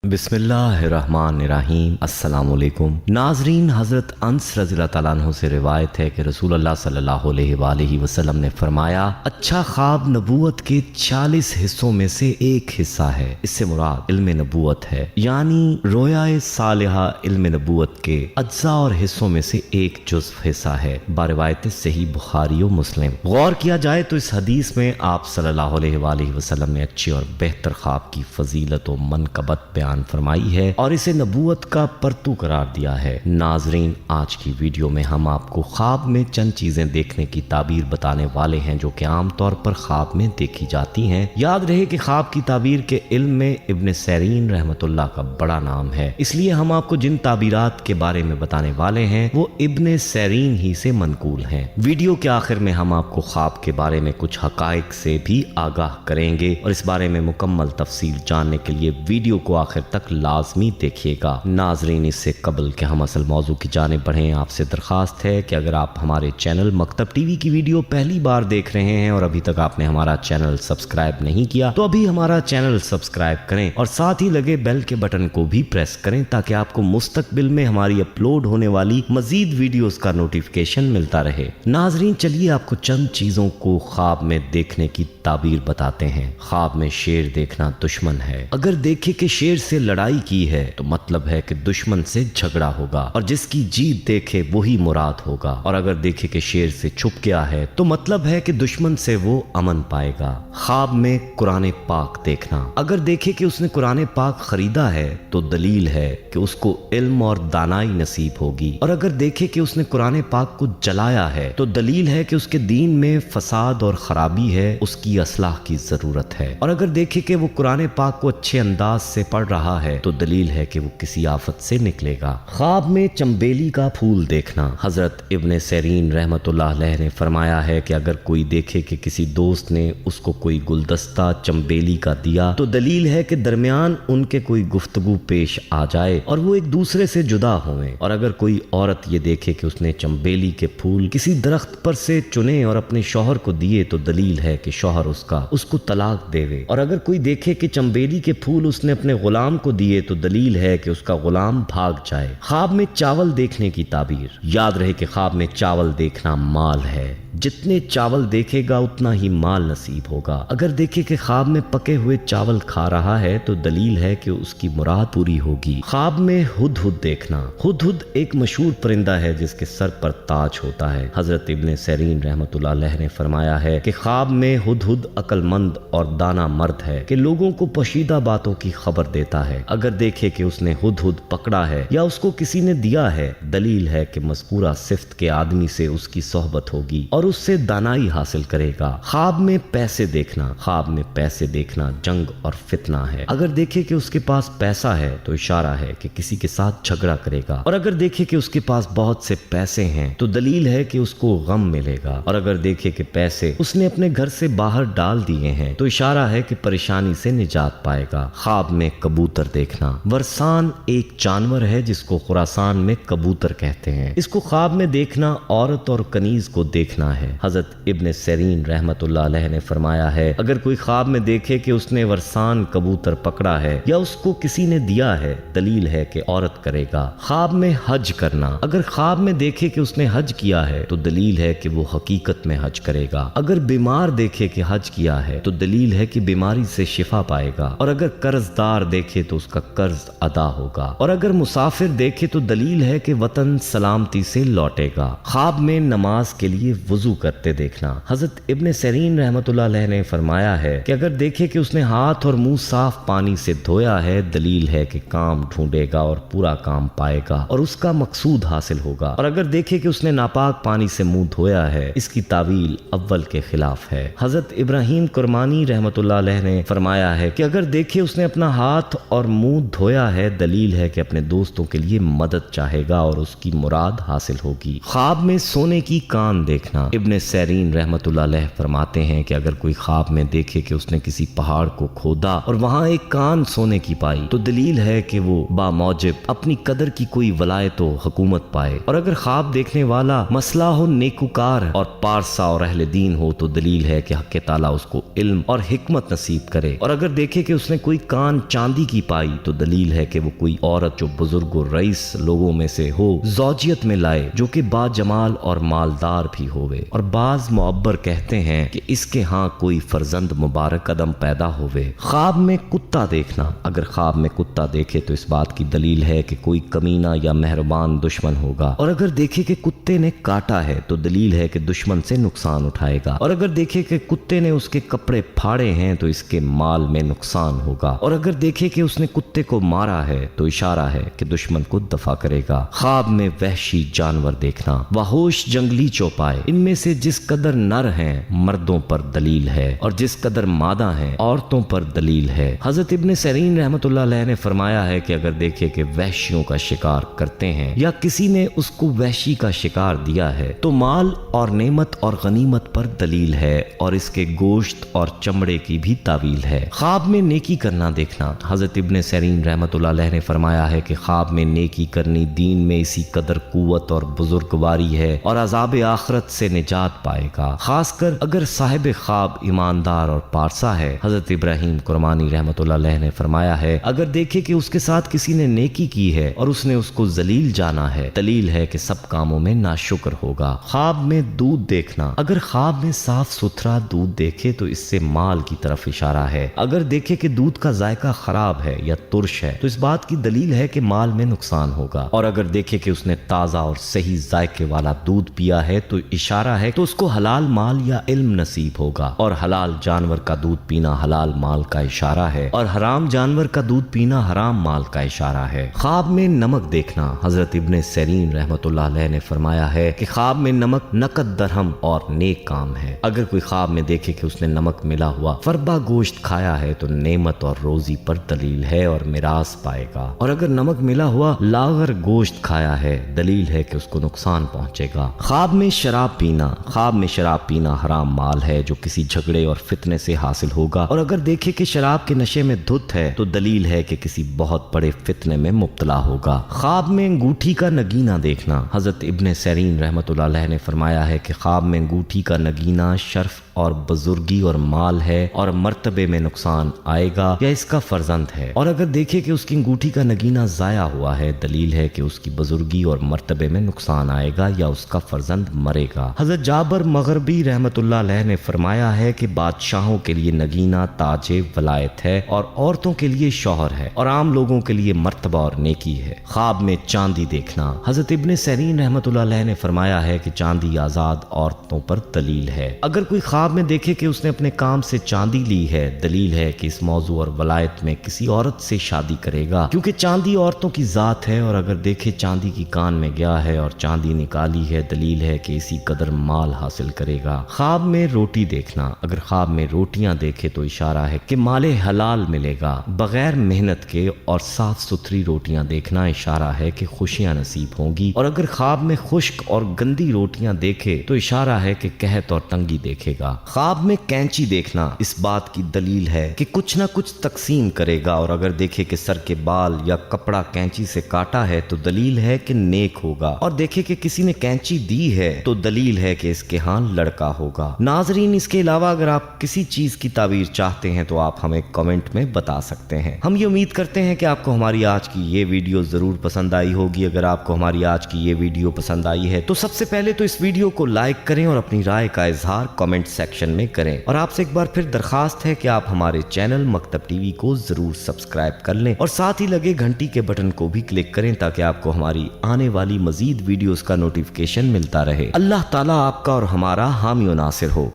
बिस्मिल्लाहिर्रहमानिर्रहीम। अस्सलाम वालेकुम नाजरीन। हज़रत अंस रज़ी अल्लाह तआला अन्हु से रिवायत है कि रसूल अल्लाह सल्लल्लाहु अलैहि वसल्लम ने फरमाया, अच्छा ख्वाब नबूवत के 40 हिस्सों में से एक हिस्सा है। इससे मुराद इल्म नबूवत है, यानी रोयाए सालिहा इल्म नबूवत के अज्जा और हिस्सों में से एक जुज़्व हिस्सा है। बारिवायत सही बुखारी और मुस्लिम। गौर किया जाए तो इस हदीस में आप सल्लल्लाहु अलैहि वसल्लम ने अच्छे और बेहतर ख्वाब की फजीलत और मनकबत बयान फरमाई है और इसे नबूवत का परतू करार दिया है। नाजरीन, आज की वीडियो में हम आपको ख्वाब में चंद चीजें देखने की ताबीर बताने वाले हैं जो कि आम तौर पर ख्वाब में देखी जाती हैं। याद रहे कि ख्वाब की ताबीर के इल्म में इब्न सैरीन रहमतुल्लाह का बड़ा नाम है, इसलिए हम आपको जिन ताबीरात के बारे में बताने वाले हैं वो इब्न सैरीन ही से मनकूल हैं। वीडियो के आखिर में हम आपको ख्वाब के बारे में कुछ हकाइक से भी आगाह करेंगे और इस बारे में मुकम्मल तफसील जानने के लिए वीडियो को आखिर तक लाजमी देखिएगा। नाजरीन, इससे कबल के हम असल मौजू की जाने बढ़ें, आपसे दरखास्त है कि अगर आप हमारे चैनल मकतब टीवी की वीडियो पहली बार देख रहे हैं और अभी तक आपने हमारा चैनल सब्सक्राइब नहीं किया तो अभी हमारा चैनल सब्सक्राइब करें और साथ ही लगे बेल के बटन को भी प्रेस करें ताकि आपको मुस्तकबिल में हमारी अपलोड होने वाली मजीद वीडियोस का नोटिफिकेशन मिलता रहे। नाजरीन, चलिए आपको चंद चीजों को ख्वाब में देखने की ताबीर बताते हैं। ख्वाब में शेर देखना दुश्मन है। अगर देखे कि शेर से लड़ाई की है तो मतलब है कि दुश्मन से झगड़ा होगा और जिसकी जीत देखे वही मुराद होगा। और अगर देखे कि शेर से छुप गया है तो मतलब है कि दुश्मन से वो अमन पाएगा। ख्वाब में कुरान पाक देखना। अगर देखे कि उसने कुरान पाक खरीदा है तो दलील है कि उसको इल्म और दानाई नसीब होगी। और अगर देखे कि उसने कुरान पाक को जलाया है तो दलील है कि उसके दीन में फसाद और खराबी है, उसकी असलाह की जरूरत है। और अगर देखे कि वो कुरान पाक को अच्छे अंदाज से पढ़ रहा है तो दलील है कि वो किसी आफत से निकलेगा। ख्वाब में चंबेली का फूल देखना। हजरत इब्न सैरीन रहमतुल्लाह अलैह ने फरमाया है कि अगर कोई देखे कि किसी दोस्त ने उसको कोई गुलदस्ता चंबेली का दिया तो दलील है कि दरमियान उनके कोई गुफ्तगू पेश आ जाए और वो एक दूसरे से जुदा हों। और अगर कोई औरत ये देखे कि उसने चंबेली के फूल किसी दरख्त पर से चुने और अपने शौहर को दिए तो दलील है कि शौहर उसको तलाक देवे। और अगर कोई देखे कि चंबेली के फूल उसने अपने गुलाम को दिए तो दलील है कि उसका गुलाम भाग जाए। ख्वाब में चावल देखने की ताबीर। याद रहे कि ख्वाब में चावल देखना माल है, जितने चावल देखेगा उतना ही माल नसीब होगा। अगर देखे कि ख्वाब में पके हुए चावल खा रहा है तो दलील है कि उसकी मुराद पूरी होगी। ख्वाब में हुदहुद देखना। हुदहुद एक मशहूर परिंदा है जिसके सर पर ताज होता है। हजरत इब्न सैरीन रहमतुल्लाह अलैह ने फरमाया है कि ख्वाब में हुदहुद अक्लमंद और दाना मर्द है कि लोगों को पोशीदा बातों की खबर देता है। अगर देखे कि उसने हुदहुद पकड़ा है या उसको किसी ने दिया है दलील है कि मज़कूरा सिफ्त के आदमी से उसकी सोहबत होगी और उससे दानाई हासिल करेगा। ख्वाब में पैसे देखना। ख्वाब में पैसे देखना जंग और फितना है। अगर देखे कि उसके पास पैसा है तो इशारा है कि किसी के साथ झगड़ा करेगा। और अगर देखे कि उसके पास बहुत से पैसे हैं तो दलील है कि उसको गम मिलेगा। और अगर देखे कि पैसे उसने अपने घर से बाहर डाल दिए हैं तो इशारा है कि परेशानी से निजात पाएगा। ख्वाब में कबूतर देखना। वरसान एक जानवर है जिसको खुरासान में कबूतर कहते हैं। इसको ख्वाब में देखना औरत और कनीज को देखना है। हजरत इब्न सैरीन रहमतुल्लाह अलैह ने फरमाया है अगर कोई ख्वाब में देखे कि उसने वरसान कबूतर पकड़ा है या उसको किसी ने दिया है दलील है कि औरत करेगा। ख्वाब में हज करना। अगर ख्वाब में देखे कि उसने हज किया है तो दलील है कि वो हकीकत में हज करेगा। अगर बीमार देखे कि हज किया है तो दलील है कि बीमारी से शिफा पाएगा। और अगर कर्जदार देखे तो उसका कर्ज अदा होगा। और अगर मुसाफिर देखे तो दलील है कि वतन सलामती से लौटेगा। ख्वाब में नमाज के लिए वुजू करते देखना। हजरत इब्न सैरीन रहमतुल्लाह अलैह ने फरमाया है कि अगर देखे कि उसने हाथ और मुंह साफ पानी से धोया है दलील है कि काम ढूंढेगा और पूरा काम पाएगा और उसका मकसूद हासिल होगा। और अगर देखे कि उसने नापाक पानी से मुंह धोया है इसकी तावील अव्वल के खिलाफ है। हजरत इब्राहिम कुरमानी रहमतुल्लाह अलैह ने फरमाया है कि अगर देखे उसने अपना हाथ और मुंह धोया है दलील है कि अपने दोस्तों के लिए मदद चाहेगा और उसकी मुराद हासिल होगी। ख्वाब में सोने की कान देखना। इब्न सैरीन रहमतुल्लाह अलैह फरमाते हैं कि अगर कोई ख्वाब में देखे कि उसने किसी पहाड़ को खोदा और वहां एक कान सोने की पाई तो दलील है कि वो बामौजिब अपनी कदर की कोई वलायत व हुकूमत पाए। और अगर ख्वाब देखने वाला मसला हो नेकुकार और पारसा और अहले दीन हो तो दलील है कि हक़ ताला उसको इल्म और हिकमत नसीब करे। और अगर देखे कि उसने कोई कान चांदी نیکی پائی تو دلیل ہے کہ وہ کوئی عورت جو بزرگ و رئیس لوگوں میں سے ہو زوجیت میں لائے جو کہ با جمال اور مالدار بھی ہوئے۔ اور بعض معبر کہتے ہیں کہ اس کے ہاں کوئی فرزند مبارک قدم پیدا ہوئے۔ خواب میں کتا دیکھنا، اگر خواب میں کتا دیکھے تو اس بات کی دلیل ہے کہ کوئی کمینہ یا مہربان دشمن ہوگا، اور اگر دیکھے کہ کتے نے کاٹا ہے تو دلیل ہے کہ دشمن سے نقصان اٹھائے گا، اور اگر دیکھے کہ کتے نے اس کے کپڑے پھاڑے ہیں تو اس کے مال میں نقصان ہوگا، اور اگر دیکھے کہ اس نے کتے کو مارا ہے تو اشارہ ہے کہ دشمن کو دفع کرے گا۔ خواب میں وحشی جانور دیکھنا، وحوش جنگلی چوپائے، ان میں سے جس قدر نر ہیں مردوں پر دلیل ہے اور جس قدر مادہ ہیں عورتوں پر دلیل ہے۔ حضرت ابن سیرین رحمۃ اللہ علیہ نے فرمایا ہے کہ اگر دیکھے کہ وحشیوں کا شکار کرتے ہیں یا کسی نے اس کو وحشی کا شکار دیا ہے تو مال اور نعمت اور غنیمت پر دلیل ہے اور اس کے گوشت اور چمڑے کی بھی تعویل ہے۔ خواب میں نیکی کرنا دیکھنا، حضرت ابن سیرین رحمۃ اللہ علیہ نے فرمایا ہے کہ خواب میں نیکی کرنی دین میں اسی قدر قوت اور بزرگواری ہے اور عذاب آخرت سے نجات پائے گا، خاص کر اگر صاحب خواب ایماندار اور پارسا ہے۔ حضرت ابراہیم کرمانی رحمۃ اللہ علیہ نے فرمایا ہے اگر دیکھے کہ اس کے ساتھ کسی نے نیکی کی ہے اور اس نے اس کو ذلیل جانا ہے، دلیل ہے کہ سب کاموں میں ناشکر ہوگا۔ خواب میں دودھ دیکھنا، اگر خواب میں صاف ستھرا دودھ دیکھے تو اس سے مال کی طرف اشارہ ہے، اگر دیکھے کہ دودھ کا ذائقہ خراب ہے یا ترش ہے تو اس بات کی دلیل ہے کہ مال میں نقصان ہوگا، اور اگر دیکھے کہ اس نے تازہ اور صحیح ذائقے والا دودھ پیا ہے تو اشارہ ہے تو اس کو حلال مال یا علم نصیب ہوگا، اور حلال جانور کا دودھ پینا حلال مال کا اشارہ ہے اور حرام جانور کا دودھ پینا حرام مال کا اشارہ ہے۔ خواب میں نمک دیکھنا، حضرت ابن سیرین رحمۃ اللہ علیہ نے فرمایا ہے کہ خواب میں نمک نقد درہم اور نیک کام ہے، اگر کوئی خواب میں دیکھے کہ اس نے نمک ملا ہوا فربا گوشت کھایا ہے تو نعمت اور روزی پر دلیل ہے اور میراث پائے گا، اور اگر نمک ملا ہوا لاغر گوشت کھایا ہے دلیل ہے کہ اس کو نقصان پہنچے گا۔ خواب میں شراب پینا، خواب میں شراب پینا حرام مال ہے جو کسی جھگڑے اور فتنے سے حاصل ہوگا، اور اگر دیکھے کہ شراب کے نشے میں دھت ہے تو دلیل ہے کہ کسی بہت بڑے فتنے میں مبتلا ہوگا۔ خواب میں انگوٹھی کا نگینہ دیکھنا، حضرت ابن سیرین رحمۃ اللہ علیہ نے فرمایا ہے کہ خواب میں انگوٹھی کا نگینہ شرف اور بزرگی اور مال ہے اور مرتبے میں نقصان آئے گا یا اس کا فرزند ہے، اور اگر دیکھے کہ اس کی انگوٹھی کا نگینہ ضائع ہوا ہے دلیل ہے کہ اس کی بزرگی اور مرتبے میں نقصان آئے گا یا اس کا فرزند مرے گا۔ حضرت جابر مغربی رحمۃ اللہ علیہ نے فرمایا ہے کہ بادشاہوں کے لیے نگینہ تاج ولایت ہے اور عورتوں کے لیے شوہر ہے اور عام لوگوں کے لیے مرتبہ اور نیکی ہے۔ خواب میں چاندی دیکھنا، حضرت ابن سیرین رحمۃ اللہ علیہ نے فرمایا ہے کہ چاندی آزاد عورتوں پر دلیل ہے، اگر کوئی خواب میں دیکھے کہ اس نے اپنے کام سے چاندی لی ہے دلیل ہے کہ اس موضوع اور ولایت میں کسی عورت سے شادی کرے گا، کیونکہ چاندی عورتوں کی ذات ہے، اور اگر دیکھے چاندی کی کان میں گیا ہے اور چاندی نکالی ہے دلیل ہے کہ اسی قدر مال حاصل کرے گا۔ خواب میں روٹی دیکھنا، اگر خواب میں روٹیاں دیکھے تو اشارہ ہے کہ مال حلال ملے گا، بغیر محنت کے، اور صاف ستھری روٹیاں دیکھنا اشارہ ہے کہ خوشیاں نصیب ہوں گی، اور اگر خواب میں خشک اور گندی روٹیاں دیکھے تو اشارہ ہے کہ قحط اور تنگی دیکھے گا۔ خواب میں کینچی دیکھنا اس بات کی دلیل ہے کہ کچھ نہ کچھ تقسیم کرے گا، اور اگر دیکھے کہ سر کے بال یا کپڑا کینچی سے کاٹا ہے تو دلیل ہے کہ نیک ہوگا، اور دیکھے کہ کسی نے کینچی دی ہے تو دلیل ہے کہ اس کے ہاں لڑکا ہوگا۔ ناظرین، اس کے علاوہ اگر آپ کسی چیز کی تعبیر چاہتے ہیں تو آپ ہمیں کمنٹ میں بتا سکتے ہیں۔ ہم یہ امید کرتے ہیں کہ آپ کو ہماری آج کی یہ ویڈیو ضرور پسند آئی ہوگی۔ اگر آپ کو ہماری آج کی یہ ویڈیو پسند آئی ہے تو سب سے پہلے تو اس ویڈیو کو لائک کریں اور اپنی رائے کا اظہار کمنٹ سیکشن میں کریں، اور آپ سے ایک بار پھر درخواست ہے کہ آپ ہمارے چینل مکتب ٹی وی کو ضرور سبسکرائب کر لیں اور ساتھ ہی لگے گھنٹی کے بٹن کو بھی کلک کریں تاکہ آپ کو ہماری آنے والی مزید ویڈیوز کا نوٹیفیکیشن ملتا رہے۔ اللہ تعالیٰ آپ کا اور ہمارا حامی و ناصر ہو۔